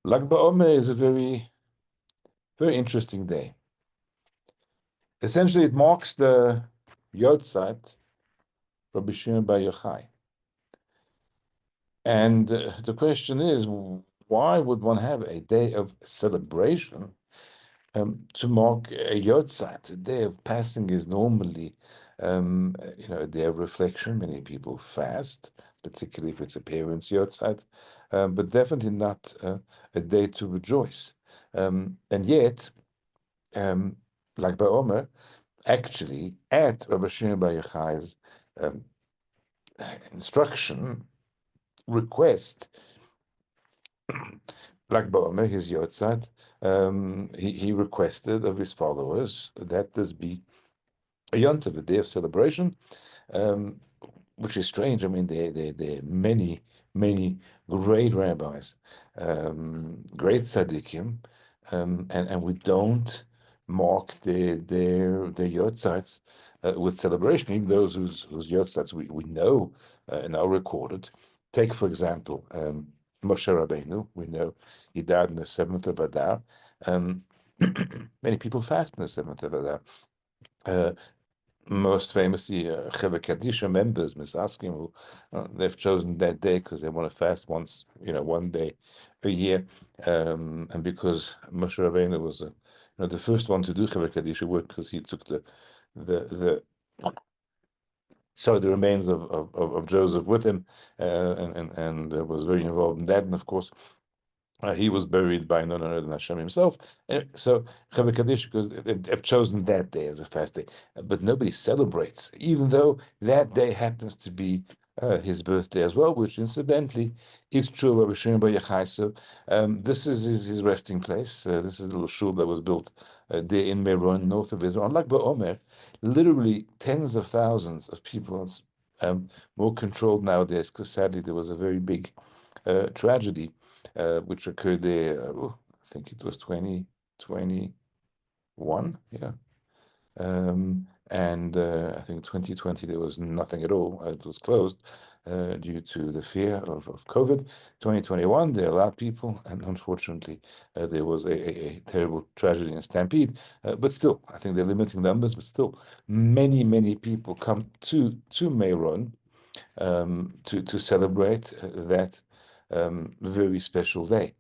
Lag BaOmer is a very, very interesting day. Essentially, it marks the Yotzeit Rabbi Shimon Bar Yochai. And the question is, why would one have a day of celebration to mark a Yotzeit? A day of passing is normally, a day of reflection. Many people fast, particularly if it's a parent's Yotzeit, but definitely not a day to rejoice. And yet, like by Omer, actually, at Rabbi Shimon Bar Yochai's um, instruction, request, like by Omer, his Yotzeit, he requested of his followers that this be a Yontiv, a day of celebration, um, which is strange. I mean, there are many great rabbis, great tzaddikim, and we don't mark their Yotzeits with celebration, even those whose Yotzeits we know and are recorded. Take, for example, Moshe Rabbeinu. We know he died on the 7th of Adar. Many people fast on the 7th of Adar. Most famously, Chevra Kadisha members, Misaskim, who they've chosen that day because they want to fast once, one day a year, and because Moshe Rabbeinu was, the first one to do Chevra Kadisha work because he took the remains of Joseph with him, and was very involved in that, and of course. He was buried by none other than Hashem himself. So Chevra Kaddish, because they've chosen that day as a fast day, but nobody celebrates, even though that day happens to be his birthday as well, which incidentally is true of Rabbi Shimon Bar Yochai. So this is his resting place. This is a little shul that was built there in Meron, north of Israel. Unlike Omer, literally tens of thousands of people. It's more controlled nowadays because sadly there was a very big tragedy which occurred there. I think it was 2021, yeah. And I think 2020 there was nothing at all. It was closed due to the fear of COVID. 2021 they allowed people, and unfortunately there was a terrible tragedy and stampede. But still, I think they're limiting numbers. But still, many people come to Meron to celebrate that very special day.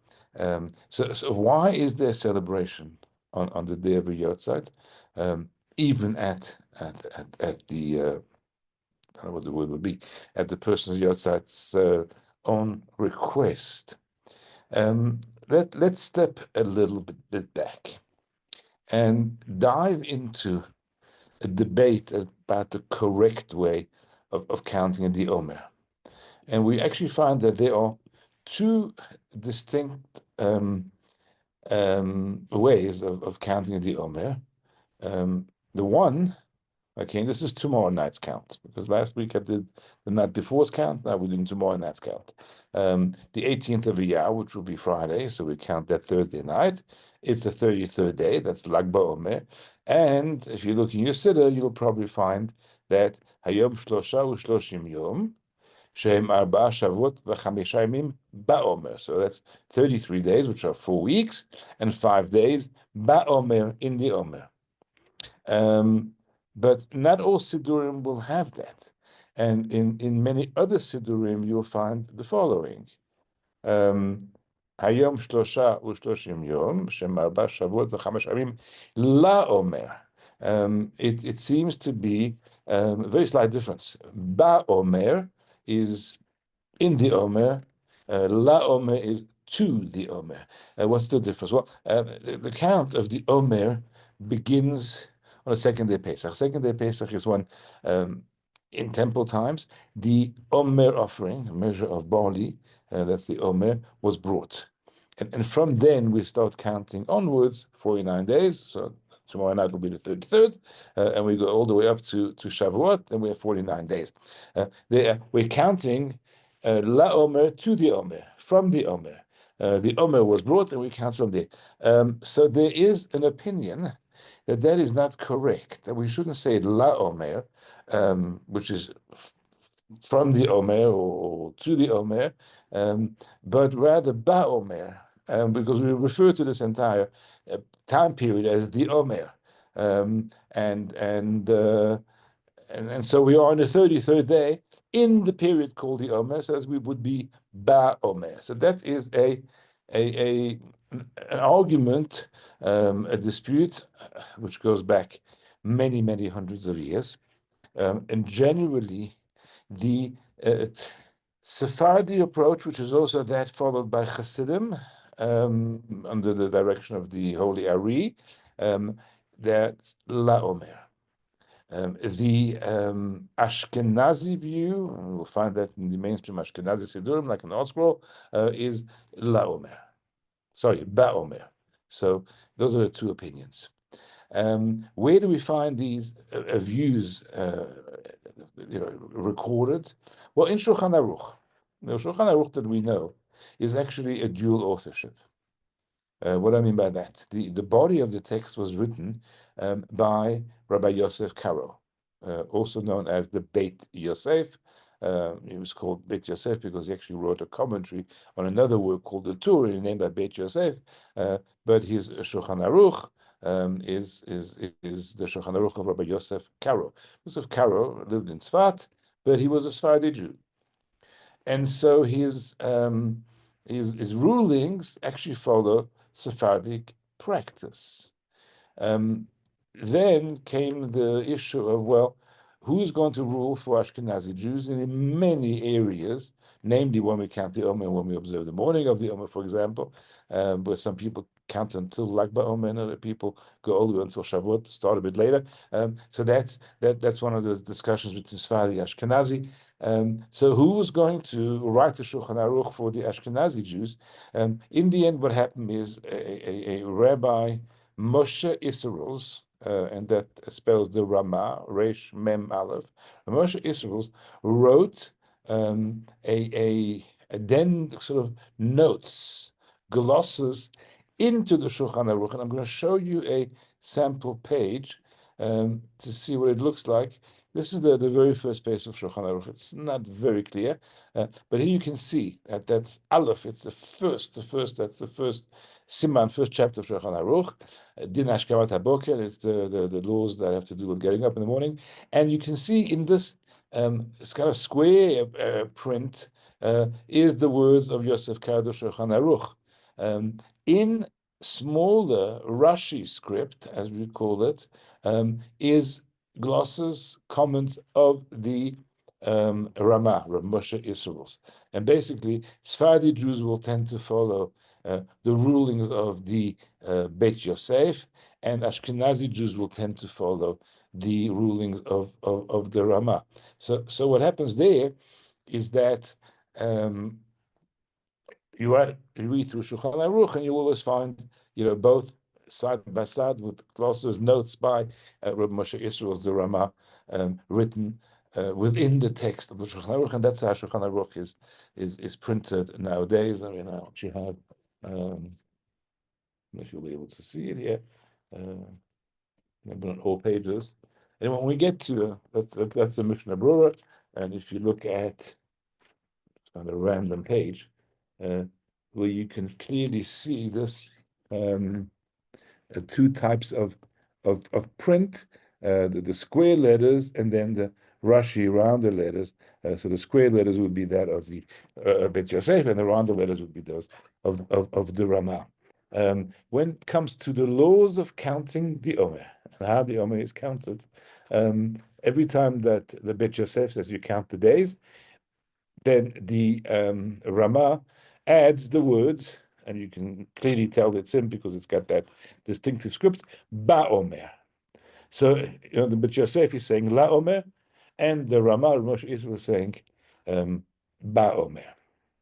So why is there celebration on the day of the Yotzeit, even at the I don't know what the word would be, at the person's Yotzeit's own request? Let's step a little bit back and dive into a debate about the correct way of counting the Omer. And we actually find that there are two distinct ways of counting the Omer. The one, okay, this is tomorrow night's count, because last week I did the night before's count, now we're doing tomorrow night's count. The 18th of Iyar, which will be Friday, so we count that Thursday night. It's the 33rd day, that's Lag BaOmer. And if you look in your siddur, you'll probably find that Hayom Shlosha Ushloshim Yom, Shem Arba Shavot v'Chamisha Yamim BaOmer. So that's 33 days, which are 4 weeks, and 5 days BaOmer in the Omer. But not all Siddurim will have that. And in many other Siddurim, you'll find the following. Hayom Shlosha Ushloshim Yom, Shem Arba Shavot v'Chamisha Yamim LaOmer. It seems to be a very slight difference. BaOmer is in the Omer, La Omer is to the Omer. What's the difference? Well, the count of the Omer begins on the second day Pesach. Second day Pesach is when, in temple times, the Omer offering, a measure of barley, that's the Omer, was brought. And from then we start counting onwards, 49 days. So tomorrow night will be the 33rd, and we go all the way up to Shavuot, and we have 49 days. We're counting La Omer to the Omer, from the Omer. The Omer was brought, and we count from there. So there is an opinion that is not correct, that we shouldn't say La Omer, which is from the Omer or to the Omer, but rather Ba Omer. because we refer to this entire time period as the Omer. And so we are on the 33rd day in the period called the Omer, so as we would be Ba Omer. So that is an argument, a dispute, which goes back many, many hundreds of years. And generally, the Sephardi approach, which is also that followed by Hasidim, under the direction of the Holy Ari, that's La Omer. The Ashkenazi view, and we'll find that in the mainstream Ashkenazi Sidurim, like an Art Scroll, is La Omer. Sorry, Ba Omer. So those are the two opinions. Where do we find these views recorded? Well, in Shulchan Aruch. The Shulchan Aruch that we know is actually a dual authorship. What I mean by that, the body of the text was written by Rabbi Yosef Karo, also known as the Beit Yosef. He was called Beit Yosef because he actually wrote a commentary on another work called the Tur, named by Beit Yosef. But his Shulchan Aruch is the Shulchan Aruch of Rabbi Yosef Karo. Yosef Karo lived in Tzfat, but he was a Sephardi Jew, and so his rulings actually follow Sephardic practice. Then came the issue of, well, who's going to rule for Ashkenazi Jews? And in many areas, namely when we count the Omer and when we observe the morning of the Omer, for example, where some people count until Lag BaOmer and other people go all the way until Shavuot, start a bit later. So that's one of those discussions between Sephardi and Ashkenazi. So who was going to write the Shulchan Aruch for the Ashkenazi Jews? In the end, what happened is a Rabbi Moshe Isserles, and that spells the Ramah, Resh Mem Aleph. Moshe Isserles wrote then sort of notes, glosses into the Shulchan Aruch, and I'm going to show you a sample page to see what it looks like. This is the very first page of Shulchan Aruch. It's not very clear, but here you can see that's Aleph. It's the first. That's the first Siman, first chapter of Shulchan Aruch. Din Ashkavat HaBoker. It's the laws that have to do with getting up in the morning, and you can see in this it's kind of square print is the words of Yosef Karo Shulchan Aruch. In smaller Rashi script, as we call it, is glosses, comments of the Ramah, Rav Moshe Isserles. And basically, Sephardi Jews will tend to follow the rulings of the Beit Yosef, and Ashkenazi Jews will tend to follow the rulings of the Ramah. So what happens there is that you read through Shulchan Aruch, and you always find, both side by side with glosses, notes by Rabbi Moshe Isserles, the Ramah, written within the text of the Shulchan Aruch, and that's how Shulchan Aruch is printed nowadays. I mean, I actually have, if you'll be able to see it here, maybe on all pages. And when we get to that's a Mishnah Brura, and if you look at on a random page, where you can clearly see this two types of print, the square letters and then the Rashi rounder letters. So the square letters would be that of the Bet Yosef, and the rounder letters would be those of the Ramah. When it comes to the laws of counting the Omer and how the Omer is counted, every time that the Bet Yosef says you count the days, then the Ramah adds the words, and you can clearly tell it's him because it's got that distinctive script, Ba Omer. So the Bet Yosef is saying La Omer, and the Ramah Moshe is saying Ba Omer.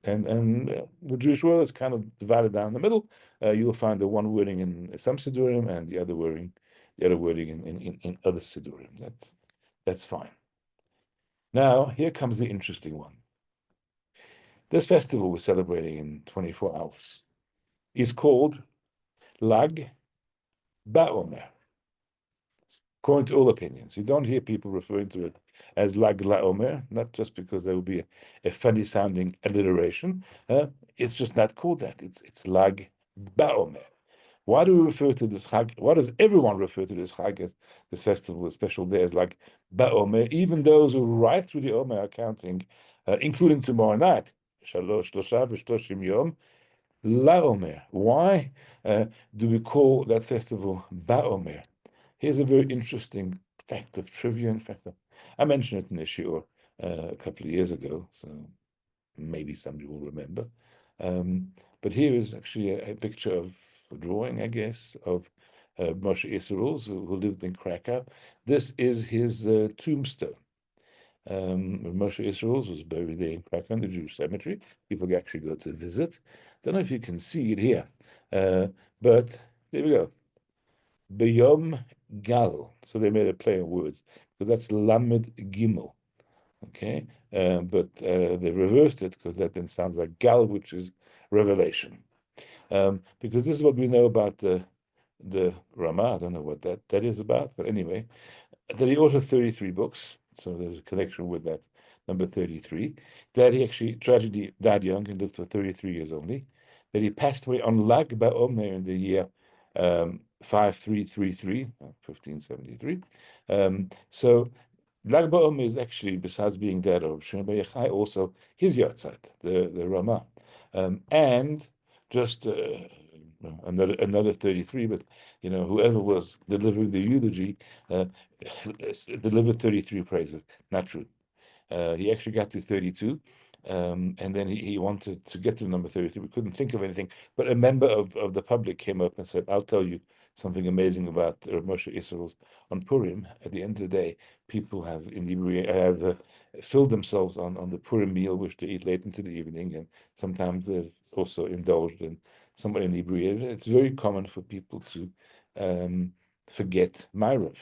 And the Jewish world is kind of divided down the middle. You'll find the one wording in some Sidurim and the other wording in other Sidurim. That's fine. Now, here comes the interesting one. This festival we're celebrating in 24 hours is called Lag BaOmer. According to all opinions, you don't hear people referring to it as Lag LaOmer, not just because there will be a funny sounding alliteration. It's just not called that. It's Lag Ba'omer. Why do we refer to this Chag? Why does everyone refer to this Chag as this festival, this special day, as like Ba'omer? Even those who right through the Omer are counting, including tomorrow night, Shalosh, Shlosha, V'Shloshim Yom, La'omer. Why do we call that festival Ba'omer? Here's a very interesting fact of trivia. In fact, I mentioned it in a shiur a couple of years ago, so maybe somebody will remember. But here is actually a picture of a drawing, I guess, of Moshe Isserles, who lived in Krakow. This is his tombstone. Moshe Isserles was buried there in Krakow in the Jewish cemetery. People actually go to visit. Don't know if you can see it here, but there we go. Beyom Gal. So they made a play on words because that's Lamed Gimel. Okay, but they reversed it because that then sounds like Gal, which is revelation. Because this is what we know about the Ramah. I don't know what that is about, but anyway, that he authored 33 books. So there's a connection with that number 33. That he actually tragically died young and lived for 33 years only. That he passed away on Lag BaOmer in the year 5333, 1573. So Lag BaOmer is actually, besides being that of Shimon Bar Yochai, also his yahrzeit, the Ramah. And just another 33, but whoever was delivering the eulogy delivered 33 praises. Not true. He actually got to 32, and then he wanted to get to number 33. We couldn't think of anything, but a member of the public came up and said, I'll tell you something amazing about Rav Moshe Isserles on Purim. At the end of the day, people have filled themselves on the Purim meal, which they eat late into the evening, and sometimes they've also indulged in somewhat inebriated. It's very common for people to forget Ma'ariv.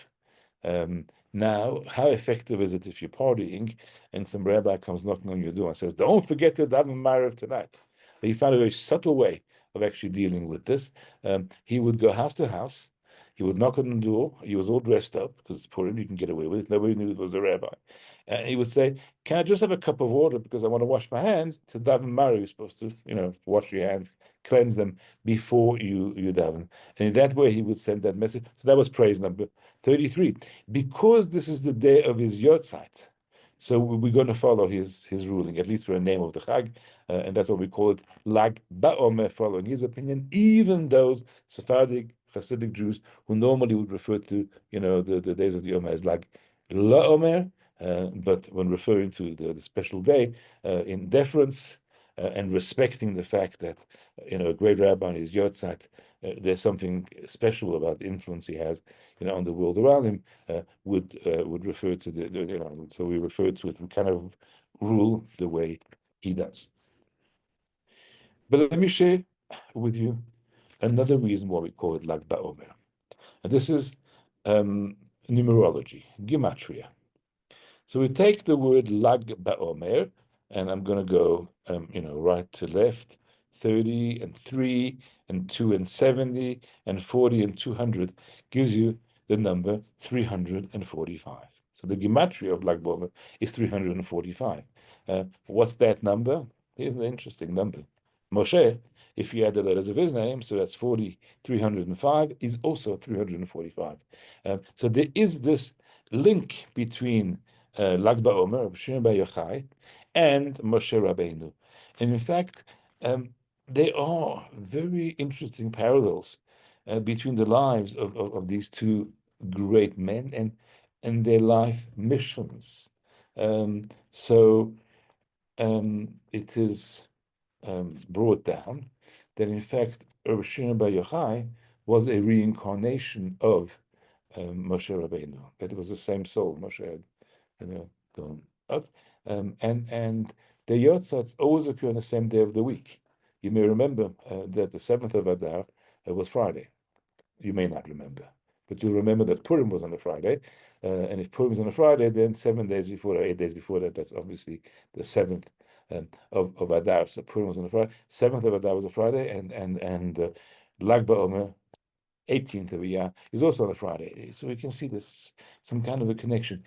Now, how effective is it if you're partying and some rabbi comes knocking on your door and says, don't forget to daven Ma'ariv tonight? He found a very subtle way of actually dealing with this. He would go house to house. He would knock on the door. He was all dressed up because it's Purim. You can get away with it. Nobody knew it was a rabbi. He would say, can I just have a cup of water because I want to wash my hands? To daven Ma'ariv, you're supposed to, wash your hands, cleanse them before you daven. And in that way, he would send that message. So that was praise number 33. Because this is the day of his yahrzeit, so we're going to follow his ruling, at least for the name of the Chag, and that's what we call it, Lag BaOmer, following his opinion, even those Sephardic Hasidic Jews who normally would refer to, the days of the Omer as Lag LaOmer, but when referring to the special day, in deference and respecting the fact that, a great rabbi on his yahrzeit, there's something special about the influence he has, on the world around him, would refer to so we refer to it, we kind of rule the way he does. But let me share with you another reason why we call it Lag BaOmer. And this is numerology, gematria. So we take the word Lag BaOmer, and I'm going to go, right to left, 30 and 3 and 2 and 70 and 40 and 200 gives you the number 345. So the gematria of Lag BaOmer is 345. What's that number? Here's an interesting number. Moshe, if you add the letters of his name, so that's 40, 305, is also 345. So there is this link between Lag BaOmer of Shimon Bar Yochai and Moshe Rabbeinu. And in fact, there are very interesting parallels between the lives of these two great men and their life missions. So it is brought down that in fact Rabbi Shimon Bar Yochai was a reincarnation of Moshe Rabbeinu. That it was the same soul Moshe had, gone up, and the yahrzeit always occur on the same day of the week. You may remember that the 7th of Adar was Friday. You may not remember, but you'll remember that Purim was on a Friday, and if Purim is on a Friday, then 7 days before or 8 days before that, that's obviously the 7th of Adar. So Purim was on a Friday. 7th of Adar was a Friday, and Lag BaOmer, 18th of Iyar, is also on a Friday. So we can see this some kind of a connection.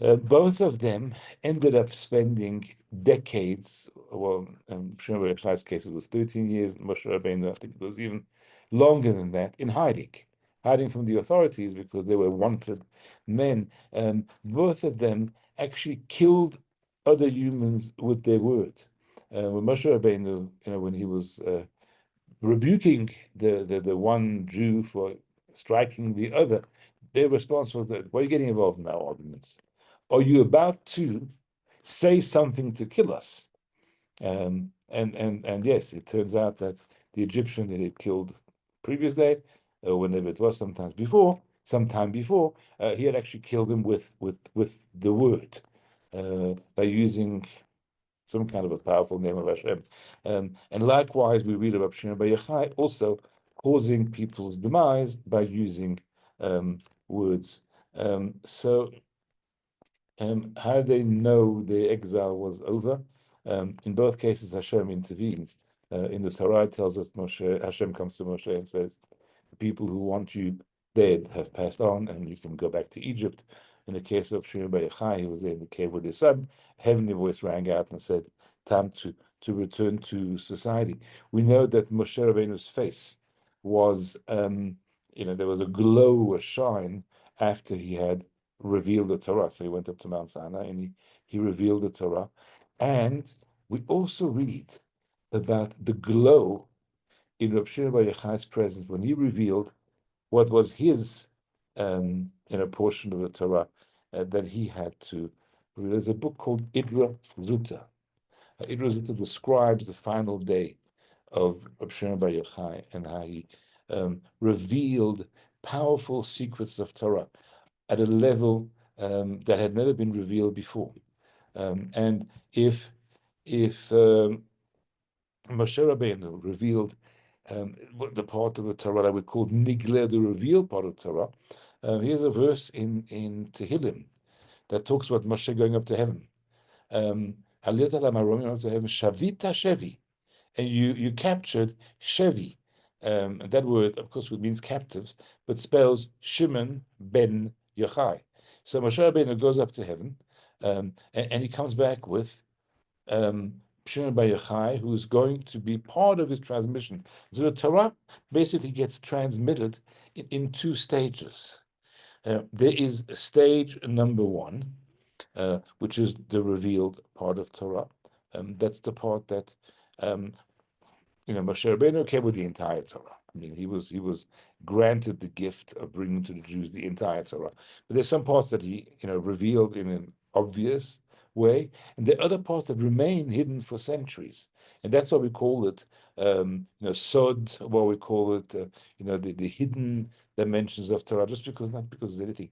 Both of them ended up spending decades. Well, Shimon Bar Yochai's case it was 13 years. Moshe Rabbeinu, I think it was even longer than that, in hiding from the authorities because they were wanted men. Both of them actually killed other humans with their word. When Moshe Rabbeinu, when he was rebuking the one Jew for striking the other, their response was that, why are you getting involved in our arguments? Are you about to say something to kill us? And yes, it turns out that the Egyptian that it killed previous day, or whenever it was, sometime before, he had actually killed him with the word, by using some kind of a powerful name of Hashem. And likewise, we read about Shimon Bar Yochai also causing people's demise by using words. So how do they know their exile was over? In both cases, Hashem intervenes. In the Torah, it tells us Hashem comes to Moshe and says, the people who want you dead have passed on, and you can go back to Egypt. In the case of Shimon Bar Yochai, he was there in the cave with his son. A heavenly voice rang out and said, time to return to society. We know that Moshe Rabbeinu's face was, there was a glow, a shine after he had revealed the Torah. So he went up to Mount Sinai and he revealed the Torah. And we also read about the glow in Rav Shimon Bar Yochai's presence when he revealed what was his portion of the Torah that he had to read. There's a book called Idra Zuta. Idra Zuta describes the final day of Rav Shimon Bar Yochai and how he revealed powerful secrets of Torah at a level that had never been revealed before. And if Moshe Rabbeinu revealed the part of the Torah that we call Nigle, the revealed part of Torah, here's a verse in Tehillim that talks about Moshe going up to heaven. Aliyat ala maromim up to heaven, Shavita Shevi, and you captured Shevi. That word, of course, means captives, but spells Shimon ben Yochai. So Moshe Rabbeinu goes up to heaven, and he comes back with Shimon Bar Yochai, who's going to be part of his transmission. So the Torah basically gets transmitted in two stages. There is stage number one, which is the revealed part of Torah. That's the part that Moshe Rabbeinu came with the entire Torah. I mean, he was granted the gift of bringing to the Jews the entire Torah. But there's some parts that he revealed in an obvious way, and there are other parts that remain hidden for centuries, and that's why we call it sod, what we call it the hidden dimensions of Torah, not because there's anything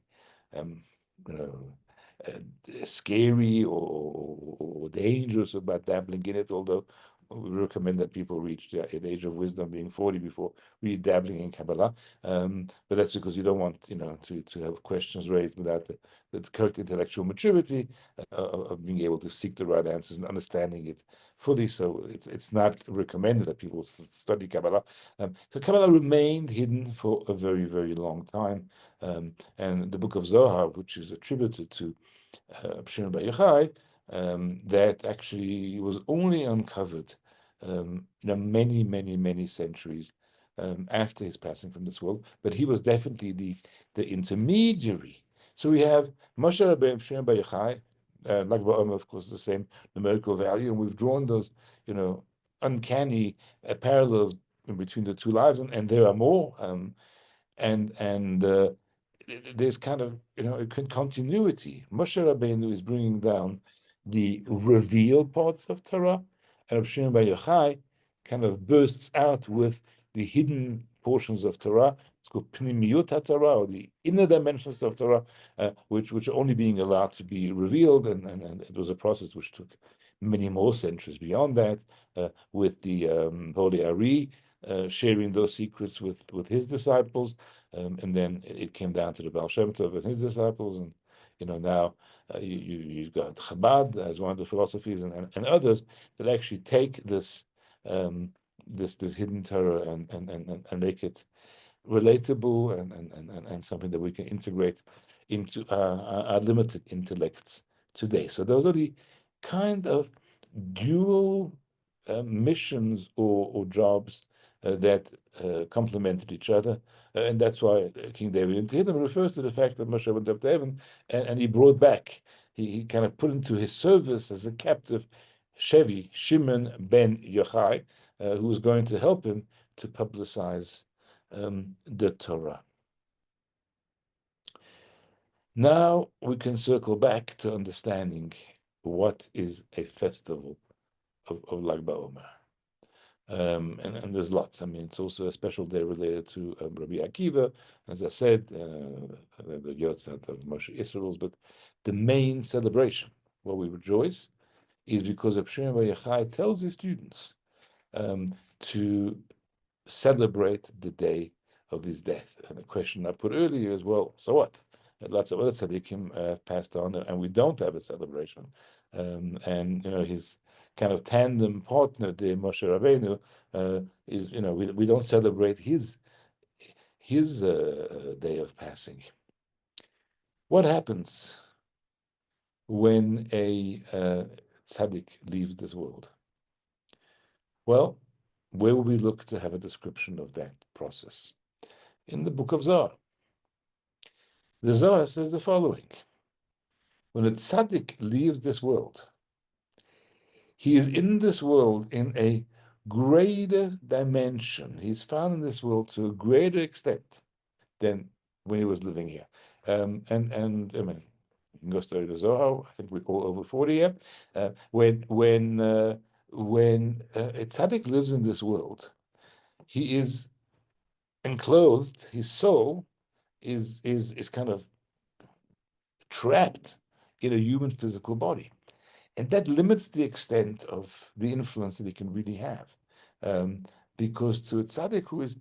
you know scary or dangerous about dabbling in it, although we recommend that people reach the age of wisdom, being 40, before really dabbling in Kabbalah. But that's because you don't want, to have questions raised without the correct intellectual maturity of being able to seek the right answers and understanding it fully. So it's not recommended that people study Kabbalah. So Kabbalah remained hidden for a very, very long time. And the book of Zohar, which is attributed to Shimon Bar Yochai, that actually was only uncovered, many, many, many centuries after his passing from this world. But he was definitely the intermediary. So we have Moshe Rabbeinu, Shimon Bar Yochai, Lag BaOmer, of course, the same numerical value, and we've drawn those, uncanny parallels in between the two lives, and there are more. And there's kind of a continuity. Moshe Rabbeinu is bringing down the revealed parts of Torah, and Rav Shimon Bar Yochai kind of bursts out with the hidden portions of Torah. It's called Pnimiyut HaTorah, or the inner dimensions of Torah, which are only being allowed to be revealed, and it was a process which took many more centuries beyond that, with the Holy Ari sharing those secrets with his disciples, and then it came down to the Baal Shem Tov and his disciples, and now you've got Chabad as one of the philosophies, and others that actually take this this hidden Torah and make it relatable and something that we can integrate into our limited intellects today. So those are the kind of dual missions or jobs that complemented each other. And that's why King David in Tehillim refers to the fact that Moshe went up to heaven and he brought back, he kind of put into his service as a captive Shevi, Shimon ben Yochai, who was going to help him to publicize the Torah. Now we can circle back to understanding what is a festival of Lag BaOmer. And there's lots. I mean, it's also a special day related to Rabbi Akiva, as I said, the Yotzat of Moshe Israel's. But the main celebration, where we rejoice, is because Reb Shimon bar Yochai tells his students to celebrate the day of his death. And the question I put earlier is, well, so what? Lots of other tzaddikim have passed on, and we don't have a celebration. And his kind of tandem partner, the Moshe Rabbeinu, is we don't celebrate his day of passing. What happens when a tzaddik leaves this world? Well, where will we look to have a description of that process? In the book of Zohar. The Zohar says the following: when a tzaddik leaves this world, he is in this world in a greater dimension. He's found in this world to a greater extent than when he was living here. And I mean, you can go study the Zohar. I think we're all over 40 here. When a tzaddik lives in this world, he is enclosed. His soul is kind of trapped in a human physical body. And that limits the extent of the influence that he can really have. Because to a tzaddik who is,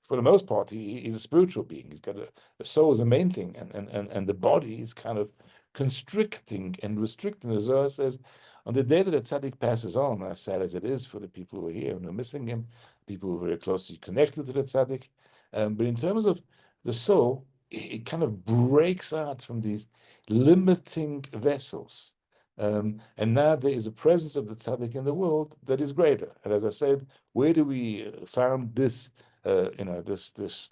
for the most part, he's a spiritual being. He's got a soul is the main thing, and the body is kind of constricting and restricting. The Zohar says, on the day that a tzaddik passes on, as sad as it is for the people who are here and are missing him, people who are very closely connected to the tzaddik, but in terms of the soul, it kind of breaks out from these limiting vessels. And now there is a presence of the tzaddik in the world that is greater. And as I said, where do we found this, this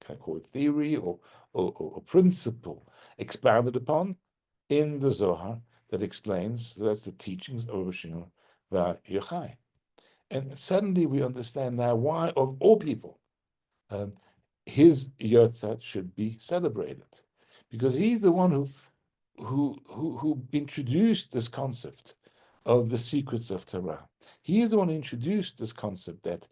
can I call it theory or principle expounded upon in the Zohar that explains, that's the teachings of Rabbi Shimon bar Yochai. And suddenly we understand now why, of all people, his Yotzat should be celebrated, because he's the one who introduced this concept of the secrets of Torah. He is the one who introduced this concept that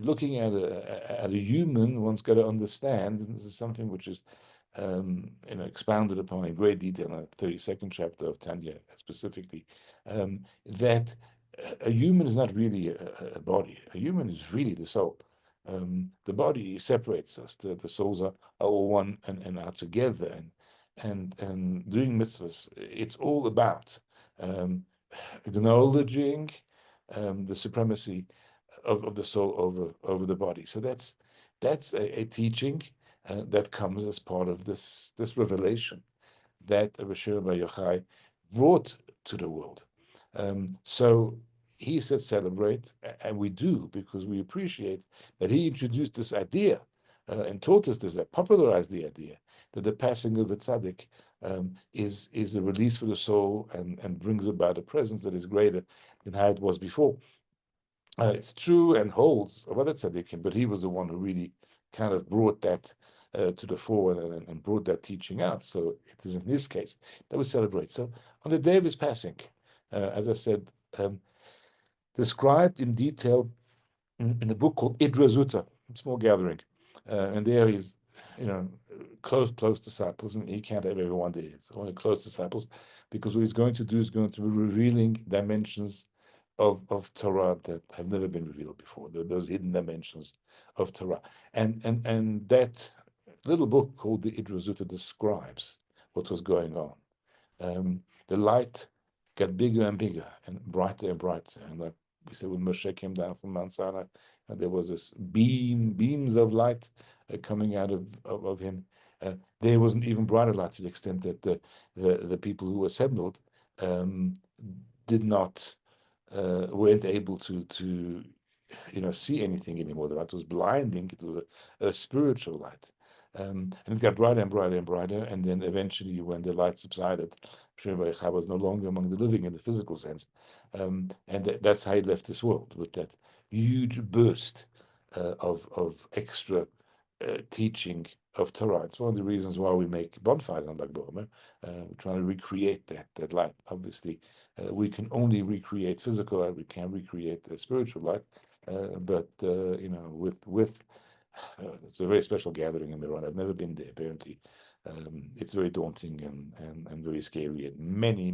looking at a human, one's got to understand, and this is something which is expounded upon in great detail in the 32nd chapter of Tanya specifically, that a human is not really a body. A human is really the soul. The body separates us. The souls are all one and are together. And doing mitzvahs, it's all about acknowledging the supremacy of the soul over the body. So that's a teaching that comes as part of this revelation that Rabbi Shimon bar Yochai brought to the world. So he said celebrate, and we do, because we appreciate that he introduced this idea and taught us this, that popularized the idea that the passing of a tzaddik is a release for the soul and brings about a presence that is greater than how it was before. It's true and holds of other tzaddikim, but he was the one who really kind of brought that to the fore and brought that teaching out. So it is in this case that we celebrate. So on the day of his passing, as I said, described in detail in a book called Idra Zuta, small gathering, and there he's, close disciples, and he can't have everyone there. It's only close disciples, because what he's going to do is going to be revealing dimensions of Torah that have never been revealed before. Those hidden dimensions of Torah, and that little book called the Idra Zuta describes what was going on. The light got bigger and bigger and brighter, and the we said when Moshe came down from Mount Sinai, there was this beams of light coming out of him. There wasn't even brighter light, to the extent that the people who assembled did not weren't able to see anything anymore. The light was blinding. It was a spiritual light. And it got brighter and brighter and brighter, and then eventually, when the light subsided, I was no longer among the living in the physical sense, and that's how he left this world, with that huge burst of extra teaching of Torah. It's one of the reasons why we make bonfires on Lag BaOmer. We're trying to recreate that light. Obviously, we can only recreate physical light. We can't recreate the spiritual light. But with it's a very special gathering in Iran. I've never been there. Apparently, it's very daunting and very scary, and many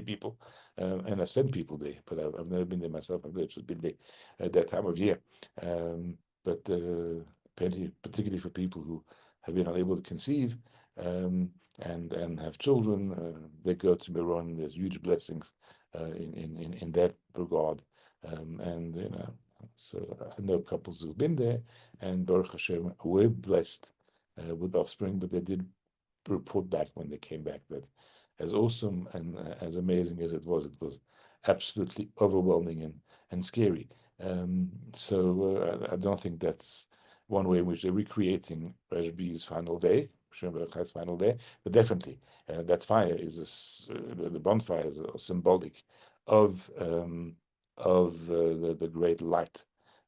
people. And I've sent people there, but I've never been there myself. I've just been there at that time of year. But apparently, particularly for people who have been unable to conceive and have children, they go to Miron. There's huge blessings in that regard, so I know couples who've been there, and Baruch Hashem were blessed with offspring, but they did report back when they came back that as awesome and as amazing as it was absolutely overwhelming and scary. So I don't think that's one way in which they're recreating Rashbi's final day, Shem Berachai's final day, but definitely that fire is the bonfire is symbolic of the great light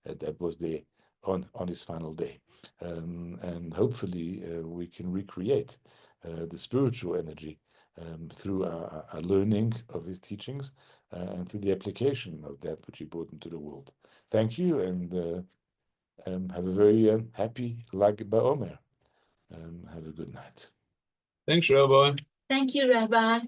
that was there on his final day. And hopefully we can recreate the spiritual energy through our learning of his teachings and through the application of that which he brought into the world. Thank you, and have a very happy Lag BaOmer. Have a good night. Thanks, Rabbi. Thank you, Rabbi.